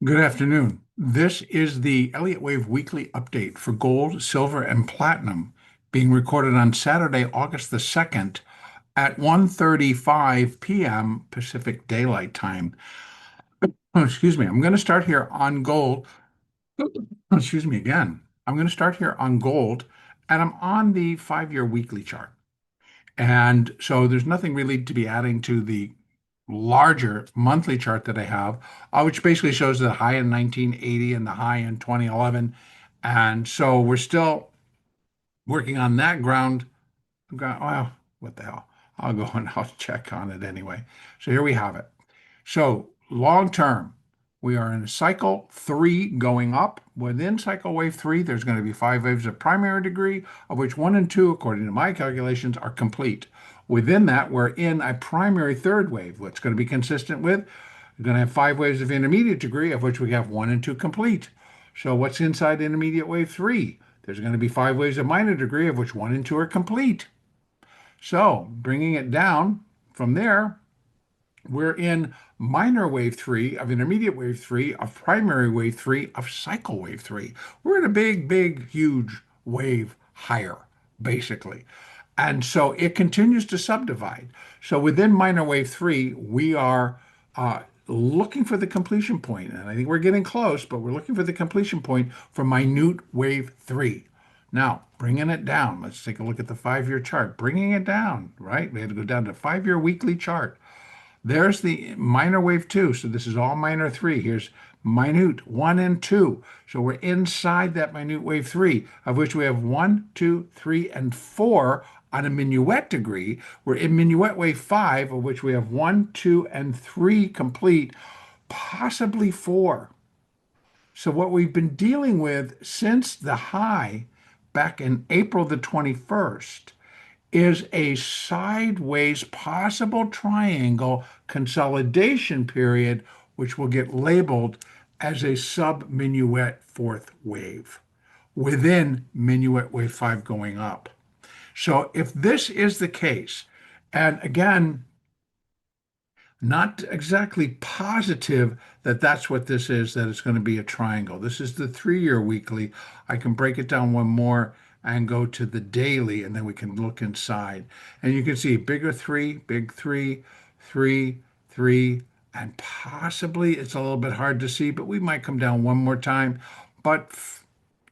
Good afternoon. This is the Elliott Wave Weekly Update for gold, silver, and platinum being recorded on Saturday, August the 2nd at 1:35 p.m. Pacific Daylight Time. Oh, excuse me. I'm going to start here on gold. Excuse me again. I'm going to start here on gold, and I'm on the 5-year weekly chart. And so there's nothing really to be adding to the larger monthly chart that I have, which basically shows the high in 1980 and the high in 2011. And so we're still working on that ground. Well, what the hell? I'll go and I'll check on it anyway. So here we have it. So long term, we are in cycle three going up. Within cycle wave three, there's going to be 5 waves of primary degree, of which one and two, according to my calculations, are complete. Within that, we're in a primary third wave, what's going to be consistent with. We're going to have 5 waves of intermediate degree, of which we have one and two complete. So what's inside intermediate wave three? There's going to be 5 waves of minor degree, of which one and two are complete. So bringing it down from there, we're in minor wave three of intermediate wave three of primary wave three of cycle wave three. We're in a big, big, huge wave higher, basically. And so it continues to subdivide. So within minor wave three, we are looking for the completion point. And I think we're getting close, but we're looking for the completion point for minute wave three. Now, bringing it down, let's take a look at the 5-year chart. Bringing it down, right? We had to go down to 5-year weekly chart. There's the minor wave two. So this is all minor three. Here's minute one and two. So we're inside that minute wave three, of which we have one, two, three, and four on a minuet degree. We're in minuet wave five, of which we have one, two, and three complete, possibly four. So what we've been dealing with since the high back in April the 21st is a sideways possible triangle consolidation period, which will get labeled as a sub-minuet fourth wave within minuet wave five going up. So if this is the case, and again, not exactly positive that that's what this is, that it's going to be a triangle. This is the 3-year weekly. I can break it down one more and go to the daily, and then we can look inside. And you can see bigger three, big three, three, three, and possibly it's a little bit hard to see, but we might come down one more time. But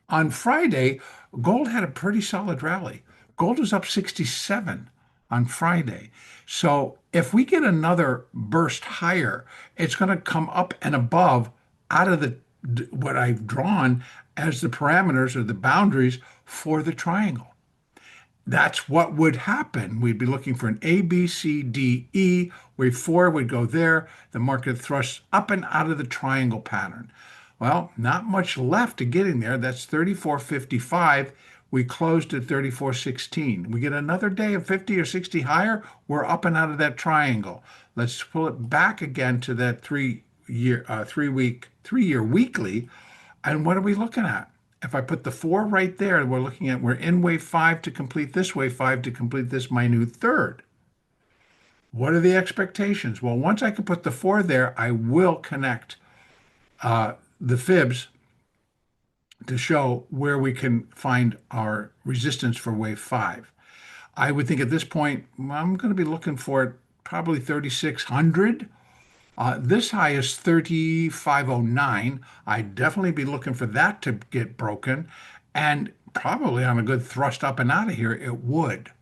on Friday, gold had a pretty solid rally. Gold was up 67 on Friday. So if we get another burst higher, it's going to come up and above out of the what I've drawn as the parameters or the boundaries for the triangle. That's what would happen. We'd be looking for an A, B, C, D, E. Wave four would go there. The market thrusts up and out of the triangle pattern. Well, not much left to getting there. That's 34.55. We closed at 34.16. We get another day of 50 or 60 higher, we're up and out of that triangle. Let's pull it back again to that 3-year weekly. And what are we looking at? If I put the four right there, we're in wave five to complete this wave five to complete this minute third. What are the expectations? Well, once I can put the four there, I will connect the fibs to show where we can find our resistance for wave five. I would think at this point, I'm going to be looking for it probably 3,600. This high is 3,509. I'd definitely be looking for that to get broken. And probably on a good thrust up and out of here, it would.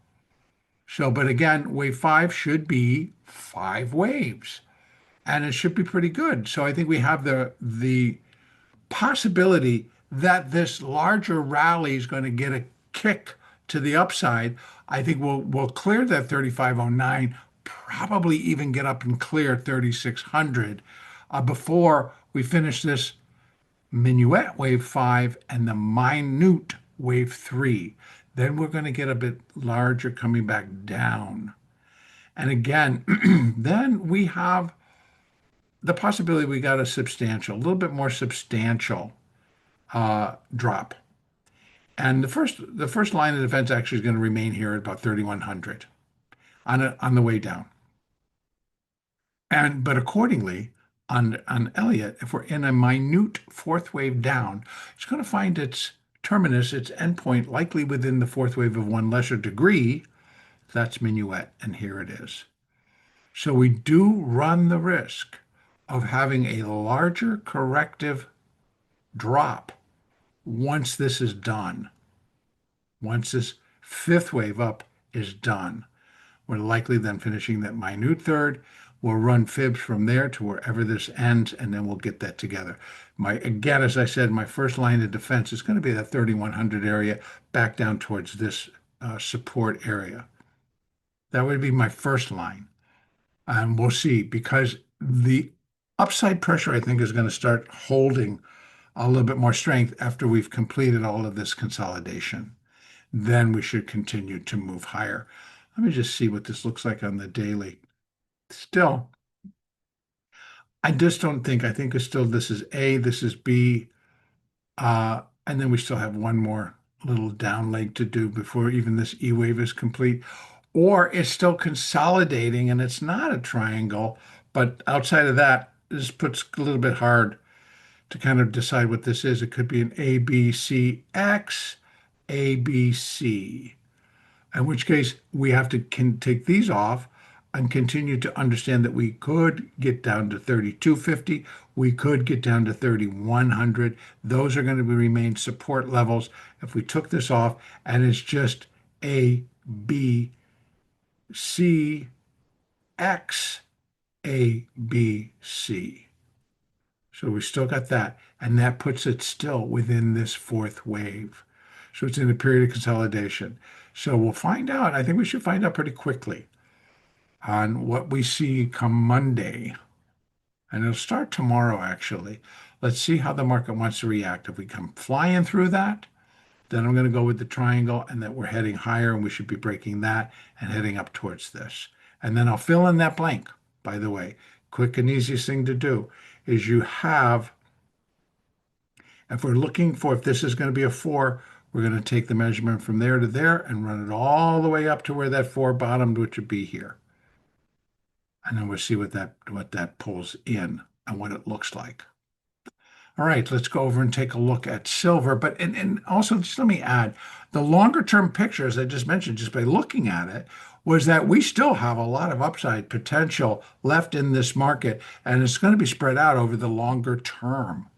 So, but again, wave five should be 5 waves. And it should be pretty good. So I think we have the possibility that this larger rally is going to get a kick to the upside. I think we'll clear that 3509, probably even get up and clear 3600 before we finish this minuet wave five and the minute wave three. Then we're going to get a bit larger coming back down. And again, then we have the possibility we got a little bit more substantial drop. And the first line of defense actually is going to remain here at about 3,100 on the way down. But accordingly, on Elliott, if we're in a minute fourth wave down, it's going to find its terminus, its endpoint, likely within the fourth wave of one lesser degree. That's minuet, and here it is. So we do run the risk of having a larger corrective drop once this is done. Once this fifth wave up is done, we're likely then finishing that minute third. We'll run fibs from there to wherever this ends, and then we'll get that together. Again, as I said, my first line of defense is going to be that 3100 area back down towards this support area. That would be my first line. And we'll see, because the upside pressure, I think, is going to start holding a little bit more strength after we've completed all of this consolidation. Then we should continue to move higher. Let me just see what this looks like on the daily. Still, I just don't think, I think it's still, this is A, this is B, and then we still have one more little down leg to do before even this E wave is complete. Or it's still consolidating and it's not a triangle, but outside of that, this puts a little bit hard to kind of decide what this is. It could be an A, B, C, X, A, B, C, in which case we have to take these off and continue to understand that we could get down to 3250. We could get down to 3100. Those are going to remain support levels. If we took this off and it's just A, B, C, X, A, B, C. So we still got that, and that puts it still within this fourth wave. So it's in a period of consolidation. So we'll find out. I think we should find out pretty quickly on what we see come Monday. And it'll start tomorrow, actually. Let's see how the market wants to react. If we come flying through that, then I'm going to go with the triangle and that we're heading higher and we should be breaking that and heading up towards this. And then I'll fill in that blank, by the way. Quick and easiest thing to do is you have, if we're looking for, if this is going to be a 4, we're going to take the measurement from there to there and run it all the way up to where that 4 bottomed, which would be here. And then we'll see what that pulls in and what it looks like. All right, let's go over and take a look at silver. But and also, just let me add, the longer term picture, as I just mentioned, just by looking at it, was that we still have a lot of upside potential left in this market, and it's going to be spread out over the longer term.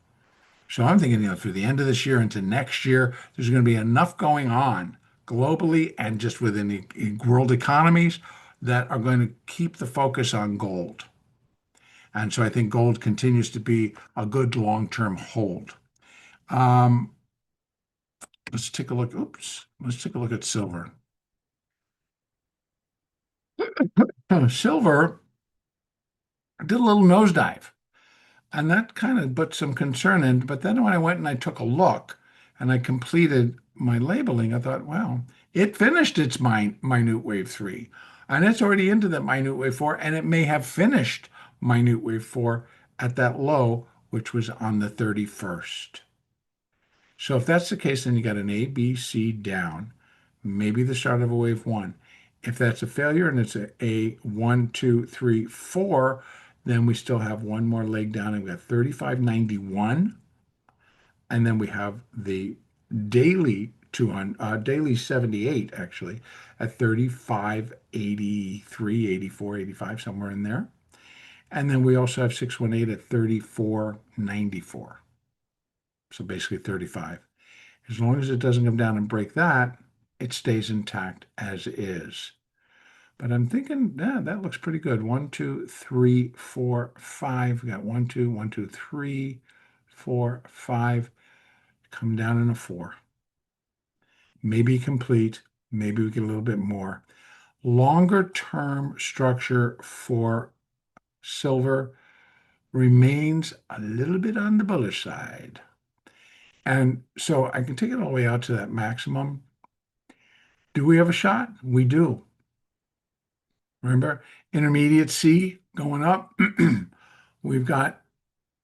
So I'm thinking, through the end of this year into next year, there's going to be enough going on globally and just within the world economies that are going to keep the focus on gold. And so I think gold continues to be a good long-term hold. Let's take a look. Oops. Let's take a look at silver. Silver did a little nosedive, and that kind of put some concern in. But then when I went and I took a look and I completed my labeling, I thought, well, it finished its minute wave 3, and it's already into that minute wave 4, and it may have finished minute wave 4 at that low, which was on the 31st. So if that's the case, then you got an A, B, C down, maybe the start of a wave 1. If that's a failure and it's a 1, 2, 3, 4, then we still have one more leg down, and we got 35.91, and then we have the daily 200, daily 78 actually at 35.83, 84, 85, somewhere in there. And then we also have 618 at 34.94. So basically 35. As long as it doesn't come down and break that, it stays intact as is. But I'm thinking, yeah, that looks pretty good. 1, 2, 3, 4, 5. We got 1, 2, 1, 2, 3, 4, 5. Come down in a 4. Maybe complete. Maybe we get a little bit more. Longer term structure for silver remains a little bit on the bullish side. And so I can take it all the way out to that maximum. Do we have a shot? We do. Remember, intermediate C going up. We've got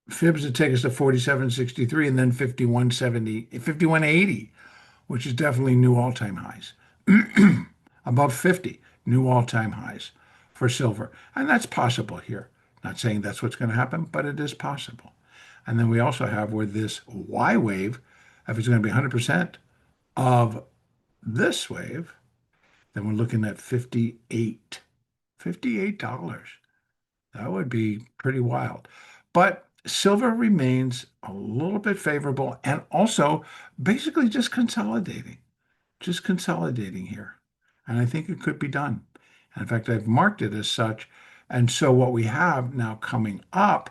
fibs that take us to 47.63 and then 51.70, 51.80, which is definitely new all-time highs. Above 50, new all-time highs for silver. And that's possible here. Not saying that's what's going to happen, but it is possible. And then we also have where this Y wave, if it's going to be 100% of this wave, then we're looking at 58. $58. That would be pretty wild. But silver remains a little bit favorable and also basically just consolidating here. And I think it could be done. And in fact, I've marked it as such. And so what we have now coming up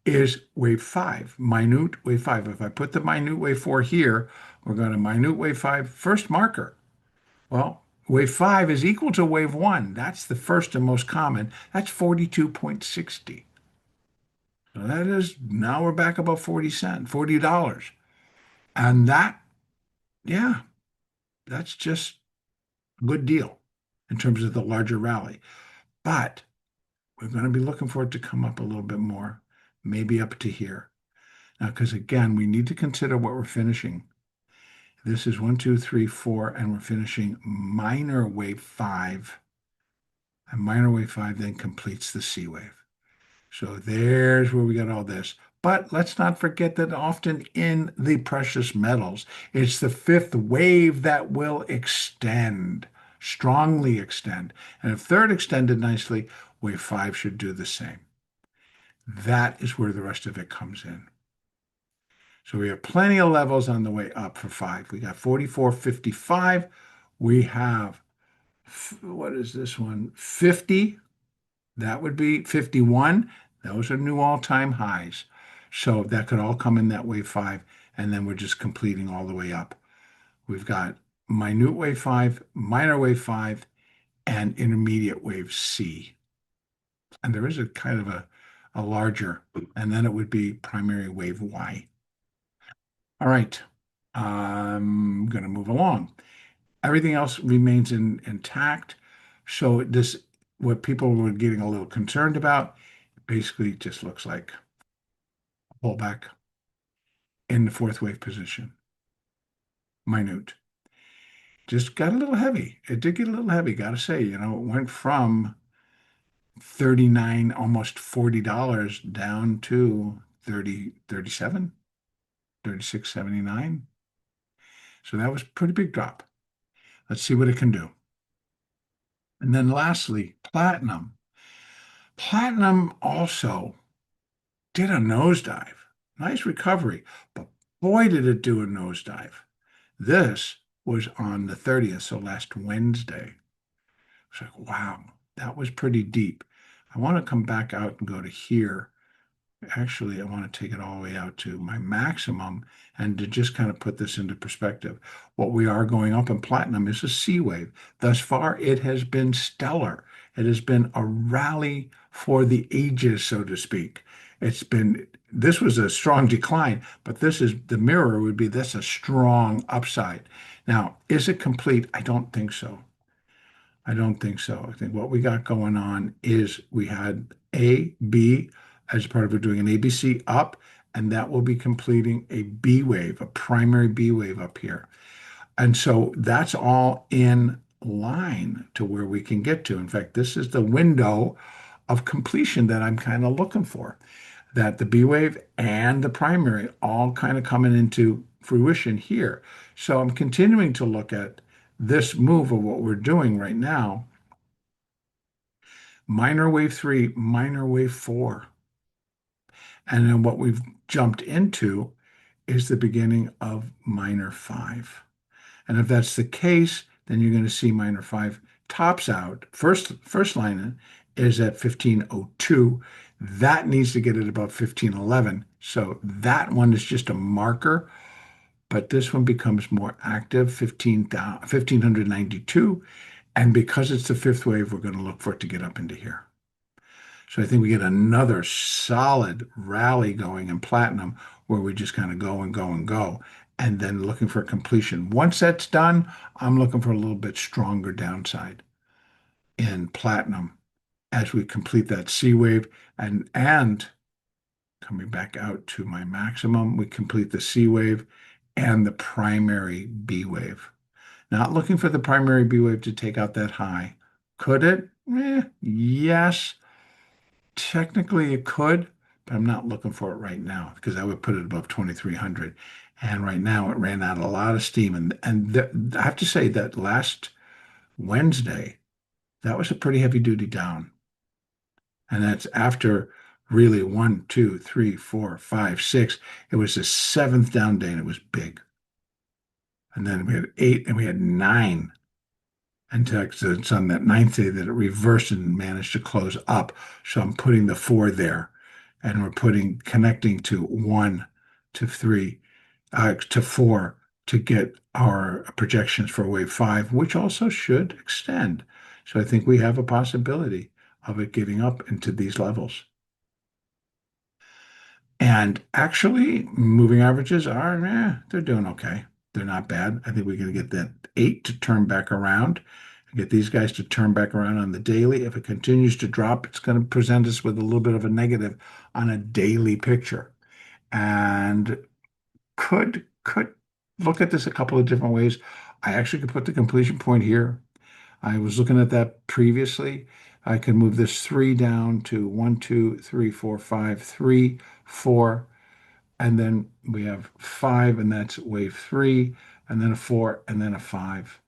is wave five, minute wave five. If I put the minute wave four here, we're going to minute wave five, first marker. Well, wave five is equal to wave one. That's the first and most common. That's 42.60. So that is, now we're back above 40 cents, $40. And that, yeah, that's just a good deal in terms of the larger rally. But we're going to be looking for it to come up a little bit more, maybe up to here. Now, because again, we need to consider what we're finishing. This is 1, 2, 3, 4, and we're finishing minor wave five. And minor wave five then completes the C wave. So there's where we got all this. But let's not forget that often in the precious metals, it's the fifth wave that will extend, strongly extend. And if third extended nicely, wave five should do the same. That is where the rest of it comes in. So we have plenty of levels on the way up for five. We got 44.55. We have, what is this one? 50. That would be 51. Those are new all-time highs. So that could all come in that wave five, and then we're just completing all the way up. We've got minute wave five, minor wave five, and intermediate wave C. And there is a kind of a larger, and then it would be primary wave Y. All right, I'm going to move along. Everything else remains intact. So this, what people were getting a little concerned about, basically just looks like a pullback in the fourth wave position. Minute. Just got a little heavy. It did get a little heavy, got to say. It went from 39, almost $40 down to 30, 37, 36.79. So that was a pretty big drop. Let's see what it can do. And then lastly, platinum. Platinum also did a nosedive. Nice recovery, but boy, did it do a nosedive. This was on the 30th, so last Wednesday. It's like, wow, that was pretty deep. I want to come back out and go to here. Actually, I want to take it all the way out to my maximum and to just kind of put this into perspective. What we are going up in platinum is a C wave. Thus far, it has been stellar. It has been a rally for the ages, so to speak. This was a strong decline, but this is the mirror would be this a strong upside. Now, is it complete? I don't think so. I don't think so. I think what we got going on is we had A, B, as part of it doing an ABC up, and that will be completing a B wave, a primary B wave up here. And so that's all in line to where we can get to. In fact, this is the window of completion that I'm kind of looking for, that the B wave and the primary all kind of coming into fruition here. So I'm continuing to look at this move of what we're doing right now. Minor wave three, minor wave four. And then what we've jumped into is the beginning of minor five. And if that's the case, then you're going to see minor five tops out. First line is at 1502. That needs to get it above 1511. So that one is just a marker, but this one becomes more active, 1592. And because it's the fifth wave, we're going to look for it to get up into here. So I think we get another solid rally going in platinum where we just kind of go and go and go, and then looking for completion. Once that's done, I'm looking for a little bit stronger downside in platinum as we complete that C wave and coming back out to my maximum, we complete the C wave and the primary B wave. Not looking for the primary B wave to take out that high. Could it? Yes. Technically, it could, but I'm not looking for it right now because I would put it above 2,300. And right now, it ran out a lot of steam. I have to say that last Wednesday, that was a pretty heavy duty down. And that's after really one, two, three, four, five, six. It was the seventh down day, and it was big. And then we had eight, and we had nine. And it's on that ninth day that it reversed and managed to close up. So I'm putting the four there, and we're connecting to one, to three, to four to get our projections for wave five, which also should extend. So I think we have a possibility of it getting up into these levels. And actually, moving averages are, they're doing okay. They're not bad. I think we're going to get that eight to turn back around, get these guys to turn back around on the daily. If it continues to drop, it's going to present us with a little bit of a negative on a daily picture. And could look at this a couple of different ways. I actually could put the completion point here. I was looking at that previously. I could move this three down to one, two, three, four, five, three, four, and then we have five, and that's wave three, and then a four, and then a five.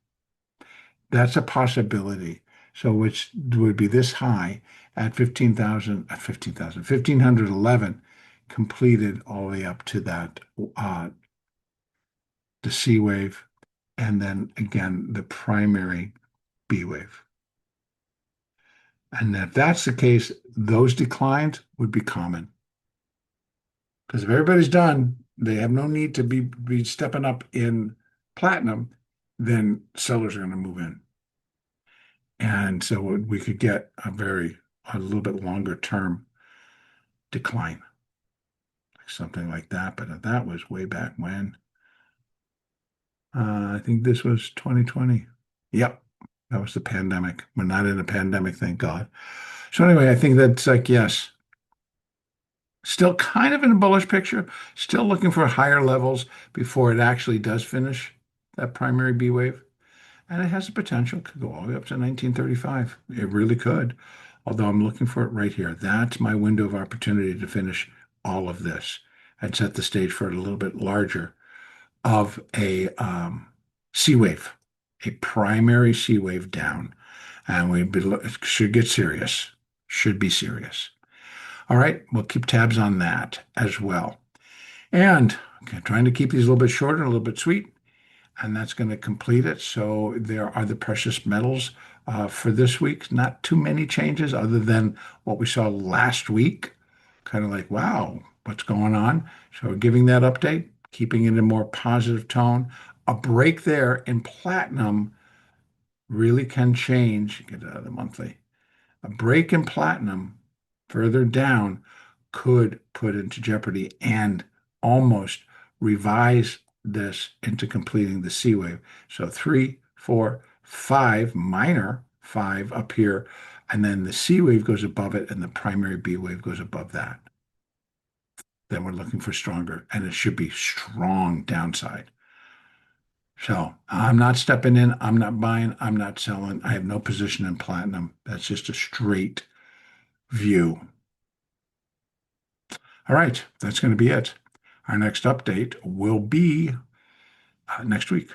That's a possibility. So which would be this high at 15,000, 15,000, 1,511 completed all the way up to that, the C wave, and then again, the primary B wave. And if that's the case, those declines would be common. Because if everybody's done, they have no need to be stepping up in platinum, then sellers are going to move in. And so we could get a little bit longer term decline, something like that. But that was way back when. I think this was 2020. Yep, that was the pandemic. We're not in a pandemic, thank God. So anyway, I think that's like, yes, still kind of in a bullish picture, still looking for higher levels before it actually does finish that primary B wave. And it has the potential, could go all the way up to 1935. It really could. Although I'm looking for it right here. That's my window of opportunity to finish all of this and set the stage for it a little bit larger of a C wave, a primary C wave down. And should get serious, should be serious. All right, we'll keep tabs on that as well. And okay, trying to keep these a little bit shorter, a little bit sweet, and that's going to complete it. So there are the precious metals for this week. Not too many changes other than what we saw last week. Kind of like, wow, what's going on? So we're giving that update, keeping it in a more positive tone. A break there in platinum really can change. Get it out of the monthly. A break in platinum further down could put into jeopardy and almost revise this into completing the C wave. So three, four, five, minor five up here, and then the C wave goes above it, and the primary B wave goes above that. Then we're looking for stronger, and it should be strong downside. So I'm not stepping in, I'm not buying, I'm not selling. I have no position in platinum. That's just a straight view. All right, that's going to be it. Our next update will be next week.